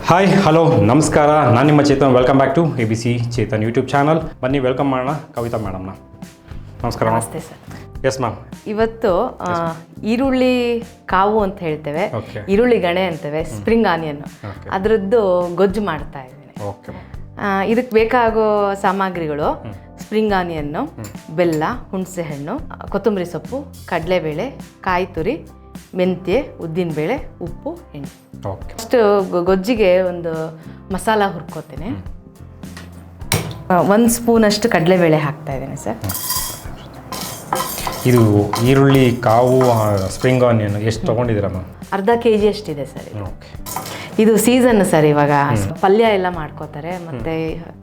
Hi hello ನಮಸ್ಕಾರ, ನಾನು ನಿಮ್ಮ Chetan. Welcome back to ABC Chetan YouTube channel. ಬನ್ನಿ ವೆಲ್ಕಮ್ ಮಾಡೋಣ ಕವಿತಾ ಮೇಡಮ್ನ. ನಮಸ್ಕಾರ. ನಮಸ್ತೆ ಸರ್. Yes ma'am. ಇವತ್ತು ಈರುಳ್ಳಿ ಕಾವು ಅಂತ ಹೇಳ್ತೇವೆ, ಈರುಳ್ಳಿ ಗಣೆ ಅಂತೇವೆ, ಸ್ಪ್ರಿಂಗ್ ಆನಿಯನ್, ಅದರದ್ದು ಗೊಜ್ಜು ಮಾಡ್ತಾ ಇದ್ದೀನಿ. Okay ma'am. ಇದಕ್ಕೆ ಬೇಕಾಗೋ ಸಾಮಗ್ರಿಗಳು ಸ್ಪ್ರಿಂಗ್ ಆನಿಯನ್ನು, ಬೆಲ್ಲ, ಹುಣಸೆಹಣ್ಣು, ಕೊತ್ತಂಬರಿ ಸೊಪ್ಪು, ಕಡಲೆಬೇಳೆ, ಕಾಯಿ ತುರಿ, ಮೆಂತ್ಯ, ಉದ್ದಿನಬೇಳೆ, ಉಪ್ಪು, ಎಣ್ಣೆ. ಓಕೆ. ಫಸ್ಟು ಗೊಜ್ಜಿಗೆ ಒಂದು ಮಸಾಲ ಹುರ್ಕೋತೀನಿ. 1 ಸ್ಪೂನಷ್ಟು ಕಡಲೆಬೇಳೆ ಹಾಕ್ತಾ ಇದ್ದೀನಿ ಸರ್. ಇದು ಈರುಳ್ಳಿ ಕಾವು ಸ್ಪ್ರಿಂಗ್ ಆನಿಯನ್ ಎಷ್ಟು ತೊಗೊಂಡಿದ್ದೀರಾ ಮ್ಯಾಮ್? ಅರ್ಧ kg ಅಷ್ಟಿದೆ ಸರ್. ಓಕೆ. ಇದು ಸೀಸನ್ ಸರ್. ಇವಾಗ ಪಲ್ಯ ಎಲ್ಲ ಮಾಡ್ಕೋತಾರೆ, ಮತ್ತೆ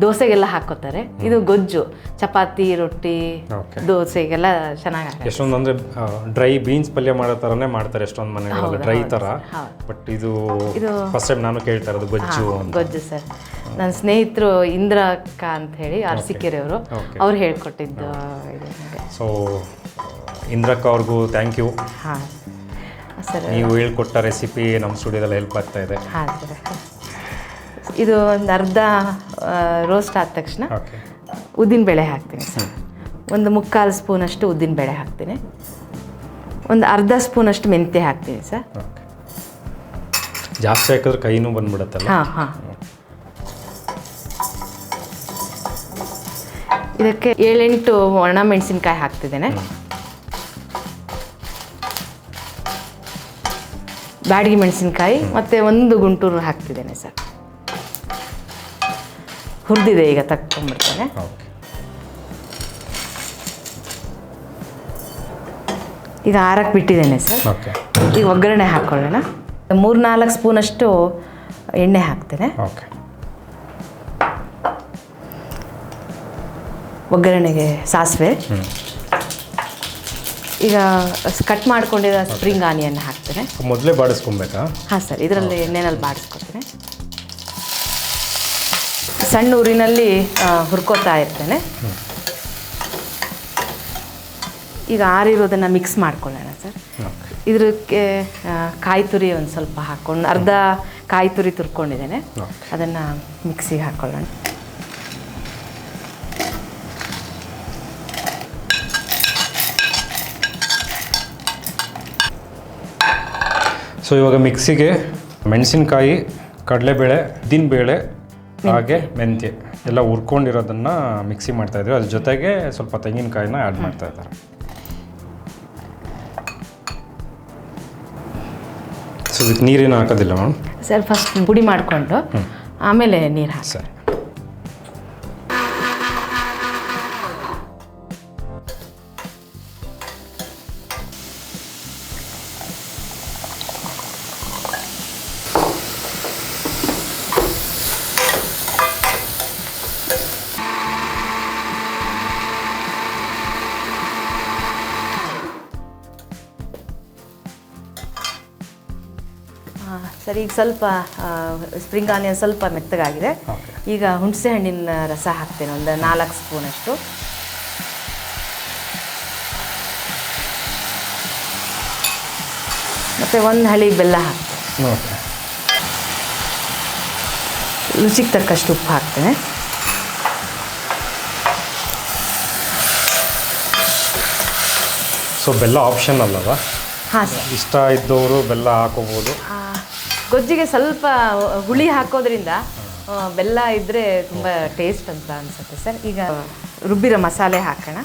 ದೋಸೆಗೆಲ್ಲ ಹಾಕೋತಾರೆ. ಇದು ಗೊಜ್ಜು ಚಪಾತಿ, ರೊಟ್ಟಿ, ದೋಸೆಗೆಲ್ಲ ಚೆನ್ನಾಗಿ. ಎಷ್ಟೊಂದು ಅಂದರೆ ಡ್ರೈ ಬೀನ್ಸ್ ಪಲ್ಯ ಮಾಡೋ ಥರನೇ ಮಾಡ್ತಾರೆ ಎಷ್ಟೊಂದು ಮನೆಗಳಲ್ಲಿ, ಡ್ರೈ ಥರ. ಬಟ್ ಇದು ಫಸ್ಟ್ ಟೈಮ್ ನಾನು ಕೇಳ್ತಾ ಇರೋದು ಗೊಜ್ಜು. ಗೊಜ್ಜು ಸರ್. ನನ್ನ ಸ್ನೇಹಿತರು ಇಂದ್ರಕ್ಕ ಅಂತ ಹೇಳಿ ಅರಸೀಕೆರೆಯವರು, ಅವ್ರು ಹೇಳ್ಕೊಟ್ಟಿದ್ದು. ಸೊ ಇಂದ್ರಕ್ಕ ಅವ್ರಿಗೂ ಥ್ಯಾಂಕ್ ಯು. ಹಾಂ ಸರ್, ನೀವು ಹೇಳ್ಕೊಟ್ಟ ರೆಸಿಪಿ ನಮ್ಮ ಸ್ಟುಡಿಯೋದಲ್ಲಿ ಹೆಲ್ಪ್ ಆಗ್ತಾ ಇದೆ. ಹಾಂ ಸರ್. ಇದು ಒಂದು ಅರ್ಧ ರೋಸ್ಟ್ ಆದ ತಕ್ಷಣ ಉದ್ದಿನಬೇಳೆ ಹಾಕ್ತೀನಿ ಸರ್. 1/4 ಸ್ಪೂನಷ್ಟು ಉದ್ದಿನಬೇಳೆ ಹಾಕ್ತೀನಿ. ಒಂದು ಅರ್ಧ ಸ್ಪೂನಷ್ಟು ಮೆಂತ್ಯ ಹಾಕ್ತೀನಿ ಸರ್. ಜಾಸ್ತಿ ಹಾಕಿದ್ರೆ ಕೈನೂ ಬಂದ್ಬಿಡುತ್ತಲ್ಲ. ಹಾಂ ಹಾಂ. ಇದಕ್ಕೆ 7-8 ಒಣ ಮೆಣಸಿನ್ಕಾಯಿ ಹಾಕ್ತಿದ್ದೇನೆ. ಬ್ಯಾಡಗಿ ಮೆಣಸಿನ್ಕಾಯಿ ಮತ್ತು 1 ಗುಂಟೂರು ಹಾಕ್ತಿದ್ದೇನೆ ಸರ್. ಹುರಿದಿದೆ, ಈಗ ತಕ್ಕೊಂಡ್ಬಿಡ್ತೇನೆ. ಈಗ ಆರಕ್ಕೆ ಬಿಟ್ಟಿದ್ದೇನೆ ಸರ್. ಈಗ ಒಗ್ಗರಣೆ ಹಾಕ್ಕೊಳ್ಳೋಣ. 3-4 ಸ್ಪೂನಷ್ಟು ಎಣ್ಣೆ ಹಾಕ್ತೇನೆ. ಒಗ್ಗರಣೆಗೆ ಸಾಸಿವೆ, ಈಗ ಕಟ್ ಮಾಡ್ಕೊಂಡಿರೋ ಸ್ಪ್ರಿಂಗ್ ಆನಿಯನ್ ಹಾಕ್ತೇನೆ. ಮೊದಲೇ ಬಾಡಿಸ್ಕೊಬೇಕಾ? ಹಾಂ ಸರ್, ಇದರಲ್ಲಿ ಎಣ್ಣೆನಲ್ಲಿ ಬಾಡಿಸ್ಕೊತೇನೆ. ಸಣ್ಣ ಊರಿನಲ್ಲಿ ಹುರ್ಕೋತಾ ಇರ್ತೇನೆ. ಈಗ ಆರಿರೋದನ್ನು ಮಿಕ್ಸ್ ಮಾಡ್ಕೊಳ್ಳೋಣ ಸರ್. ಇದಕ್ಕೆ ಕಾಯಿ ತುರಿ ಒಂದು ಸ್ವಲ್ಪ ಹಾಕ್ಕೊಂಡು, ಅರ್ಧ ಕಾಯಿ ತುರಿ ತುರ್ಕೊಂಡಿದ್ದೇನೆ, ಅದನ್ನು ಮಿಕ್ಸಿಗೆ ಹಾಕ್ಕೊಳ್ಳೋಣ. ಸೊ ಇವಾಗ ಮಿಕ್ಸಿಗೆ ಮೆಣಸಿನ್ಕಾಯಿ, ಕಡಲೆಬೇಳೆ, ಉದ್ದಿನಬೇಳೆ ಹಾಗೆ ಮೆಂತ್ಯ ಎಲ್ಲ ಹುರ್ಕೊಂಡಿರೋದನ್ನು ಮಿಕ್ಸಿ ಮಾಡ್ತಾಯಿದ್ರು. ಅದ್ರ ಜೊತೆಗೆ ಸ್ವಲ್ಪ ತೆಂಗಿನಕಾಯಿನ ಆ್ಯಡ್ ಮಾಡ್ತಾ ಇದ್ದಾರೆ. ಸೊ ಇದಕ್ಕೆ ನೀರೇನು ಹಾಕೋದಿಲ್ಲ ಮ್ಯಾಮ್? ಸರ್, ಫಸ್ಟ್ ಪುಡಿ ಮಾಡಿಕೊಂಡು ಆಮೇಲೆ ನೀರು ಹಾಕಿ. ಸರಿ. ಸರಿ, ಈಗ ಸ್ವಲ್ಪ ಸ್ಪ್ರಿಂಗ್ ಆನಿಯನ್ ಸ್ವಲ್ಪ ಮೆತ್ತಗಾಗಿದೆ. ಈಗ ಹುಣಸೆ ಹಣ್ಣಿನ ರಸ ಹಾಕ್ತೇನೆ, ಒಂದು 4 ಸ್ಪೂನಷ್ಟು. ಮತ್ತು 1 ಹಳಿ ಬೆಲ್ಲ ಹಾಕ್ತೇನೆ. ರುಚಿಗೆ ತಕ್ಕಷ್ಟು ಉಪ್ಪು ಹಾಕ್ತೇನೆ. ಸೊ ಬೆಲ್ಲ ಆಪ್ಷನ್ ಅಲ್ಲವಾ? ಹಾಂ ಸರ್, ಇಷ್ಟ ಇದ್ದವರು ಬೆಲ್ಲ ಹಾಕೋಬೋದು. ಗೊಜ್ಜಿಗೆ ಸ್ವಲ್ಪ ಹುಳಿ ಹಾಕೋದ್ರಿಂದ ಬೆಲ್ಲ ಇದ್ದರೆ ತುಂಬ ಟೇಸ್ಟ್ ಅಂತ ಅನಿಸುತ್ತೆ ಸರ್. ಈಗ ರುಬ್ಬಿರೋ ಮಸಾಲೆ ಹಾಕೋಣ.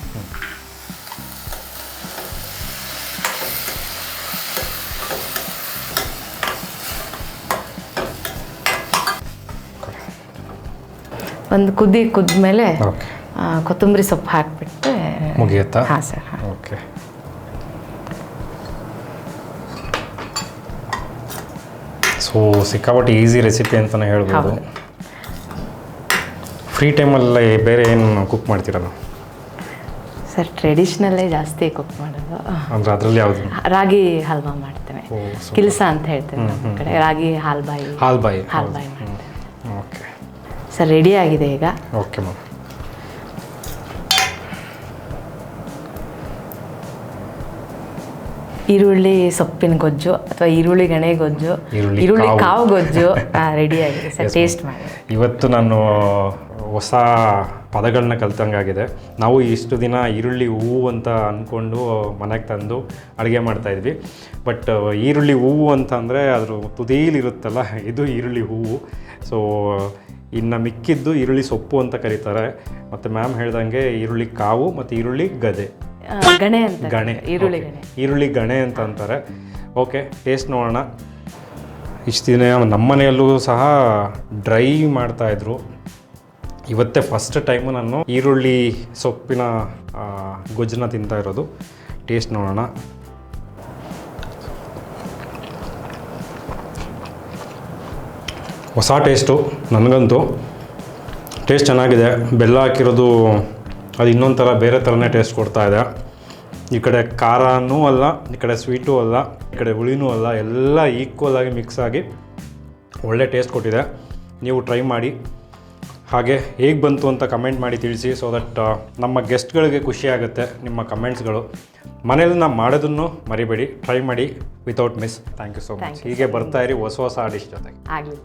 ಒಂದು ಕುದ್ಮೇಲೆ ಕೊತ್ತಂಬರಿ ಸೊಪ್ಪು ಹಾಕಿಬಿಟ್ಟು ಮುಗಿಯುತ್ತಾ? ಹಾಂ ಸರ್. ಓಕೆ. ಸೊ ಸಿಕ್ಕಾಪಟ್ಟೆ ಈಸಿ ರೆಸಿಪಿ ಅಂತಲೇ ಹೇಳ್ಬೋದು. ಫ್ರೀ ಟೈಮಲ್ಲಿ ಬೇರೆ ಏನು ಕುಕ್ ಮಾಡ್ತೀರಾ ನಾವು? ಸರ್, ಟ್ರೆಡಿಷ್ನಲ್ಲೇ ಜಾಸ್ತಿ ಕುಕ್ ಮಾಡೋದು. ಅಂದರೆ ಅದರಲ್ಲಿ ಯಾವುದು? ರಾಗಿ ಹಲ್ವಾ ಮಾಡ್ತೇವೆ, ಕಿಲ್ಸ ಅಂತ ಹೇಳ್ತೇವೆ ನಮ್ಮ ಕಡೆ. ರಾಗಿ ಹಾಲ್ಬಾಯಿ ಮಾಡ್ತೇವೆ. ಓಕೆ ಸರ್, ರೆಡಿ ಆಗಿದೆ ಈಗ. Okay ma'am. ಈರುಳ್ಳಿ ಸೊಪ್ಪಿನ ಗೊಜ್ಜು ಅಥವಾ ಈರುಳ್ಳಿ ಗಣೆ ಗೊಜ್ಜು, ಈರುಳ್ಳಿ ಕಾವು ಗೊಜ್ಜು ರೆಡಿಯಾಗಿದೆ ಸರ್. ಟೇಸ್ಟ್ ಮಾಡಿ. ಇವತ್ತು ನಾನು ಹೊಸ ಪದಗಳನ್ನ ಕಲ್ತಂಗಾಗಿದೆ. ನಾವು ಇಷ್ಟು ದಿನ ಈರುಳ್ಳಿ ಹೂವು ಅಂತ ಅಂದ್ಕೊಂಡು ಮನೆಗೆ ತಂದು ಅಡುಗೆ ಮಾಡ್ತಾಯಿದ್ವಿ. ಬಟ್ ಈರುಳ್ಳಿ ಹೂವು ಅಂತ ಅಂದರೆ ಅದ್ರ ತುದಿಲಿರುತ್ತಲ್ಲ, ಇದು ಈರುಳ್ಳಿ ಹೂವು. ಸೊ ಇನ್ನು ಮಿಕ್ಕಿದ್ದು ಈರುಳ್ಳಿ ಸೊಪ್ಪು ಅಂತ ಕರೀತಾರೆ. ಮತ್ತು ಮ್ಯಾಮ್ ಹೇಳ್ದಂಗೆ ಈರುಳ್ಳಿ ಕಾವು ಮತ್ತು ಈರುಳ್ಳಿ ಗಣೆ ಅಂತ ಈರುಳ್ಳಿ ಗಣೆ ಅಂತ ಅಂತಾರೆ. ಓಕೆ, ಟೇಸ್ಟ್ ನೋಡೋಣ. ಇಷ್ಟು ದಿನ ನಮ್ಮ ಮನೆಯಲ್ಲೂ ಸಹ ಡ್ರೈ ಮಾಡ್ತಾಯಿದ್ರು. ಇವತ್ತೇ ಫಸ್ಟ್ ಟೈಮು ನಾನು ಈರುಳ್ಳಿ ಸೊಪ್ಪಿನ ಗೊಜ್ಜನ್ನ ತಿಂತಾ ಇರೋದು. ಟೇಸ್ಟ್ ನೋಡೋಣ. ಹೊಸ ಟೇಸ್ಟು ನನಗಂತೂ. ಟೇಸ್ಟ್ ಚೆನ್ನಾಗಿದೆ. ಬೆಲ್ಲ ಹಾಕಿರೋದು ಅದು ಇನ್ನೊಂದು ಥರ ಬೇರೆ ಥರನೇ ಟೇಸ್ಟ್ ಕೊಡ್ತಾ ಇದೆ. ಈ ಕಡೆ ಖಾರನೂ ಅಲ್ಲ, ಈ ಕಡೆ ಸ್ವೀಟೂ ಅಲ್ಲ, ಈ ಕಡೆ ಹುಳಿನೂ ಅಲ್ಲ, ಎಲ್ಲ ಈಕ್ವಲ್ ಆಗಿ ಮಿಕ್ಸ್ ಆಗಿ ಒಳ್ಳೆ ಟೇಸ್ಟ್ ಕೊಟ್ಟಿದೆ. ನೀವು ಟ್ರೈ ಮಾಡಿ. ಹಾಗೆ ಹೇಗೆ ಬಂತು ಅಂತ ಕಮೆಂಟ್ ಮಾಡಿ ತಿಳಿಸಿ. ಸೊ ದಟ್ ನಮ್ಮ ಗೆಸ್ಟ್ಗಳಿಗೆ ಖುಷಿ ಆಗುತ್ತೆ ನಿಮ್ಮ ಕಮೆಂಟ್ಸ್ಗಳು. ಮನೇಲಿ ನಾವು ಮಾಡೋದನ್ನು ಮರಿಬೇಡಿ, ಟ್ರೈ ಮಾಡಿ without miss. Thank you so much. ಹೀಗೆ ಬರ್ತಾ ಇರಿ ಹೊಸ ಡಿಶ್ ಜೊತೆಗೆ. ಆಗಲಿ.